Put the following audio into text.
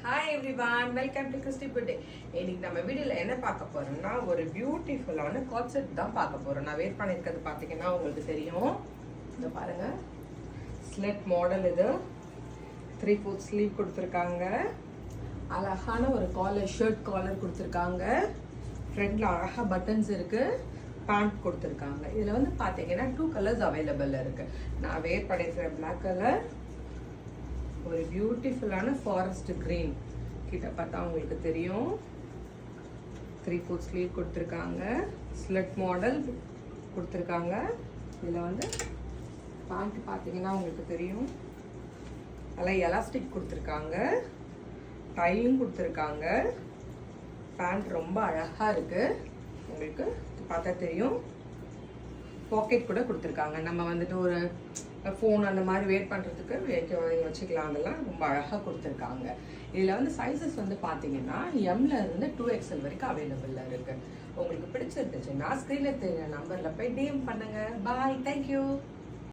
Hi everyone, welcome to கிறிஸ்டி புட்டே. இன்னைக்கு நம்ம வீடியோவில் என்ன பார்க்க போறோம்னா ஒரு பியூட்டிஃபுல்லான காட் செட் தான் பார்க்க போறோம். நான் வேர் பண்ணியிருக்கிறது பார்த்தீங்கன்னா உங்களுக்கு தெரியும். இதை பாருங்க, ஸ்லெட் மாடல். இது 3/4 ஸ்லீவ் கொடுத்துருக்காங்க. அழகான ஒரு காலர், ஷர்ட் காலர் கொடுத்துருக்காங்க. ஃப்ரண்ட்ல அழகா பட்டன்ஸ் இருக்கு. பேண்ட் கொடுத்துருக்காங்க. இதில் வந்து பார்த்தீங்கன்னா 2 கலர்ஸ் அவைலபிள் இருக்கு. நான் வேர் பண்ணியிருக்கிற பிளாக் கலர், ஒரு பியூட்டிஃபுல்லான ஃபாரஸ்ட் கிரீன். கிட்ட பார்த்தா உங்களுக்கு தெரியும். 3/4 ஸ்லீவ் கொடுத்துருக்காங்க. ஸ்லெட் மாடல் கொடுத்துருக்காங்க. இதில் வந்து பேண்ட் பார்த்தீங்கன்னா உங்களுக்கு தெரியும். நல்லா எலாஸ்டிக் கொடுத்துருக்காங்க. டையும் கொடுத்துருக்காங்க. பேண்ட் ரொம்ப அழகாக இருக்கு. உங்களுக்கு பார்த்தா தெரியும். பாக்கெட் கூட கொடுத்துருக்காங்க. நம்ம வந்துட்டு ஒரு ஃபோன் அந்த மாதிரி வெயிட் பண்ணுறதுக்கு வச்சுக்கலாம். அதெல்லாம் ரொம்ப அழகாக கொடுத்துருக்காங்க. இதில் வந்து சைஸஸ் வந்து பார்த்தீங்கன்னா எம்ல இருந்து 2XL வரைக்கும் அவைலபிளாக இருக்குது. உங்களுக்கு பிடிச்சிருந்துச்சுன்னா ஸ்க்ரீனில் தெரியுற நம்பரில் போய் டிஎம் பண்ணுங்கள். பாய், தேங்க்யூ.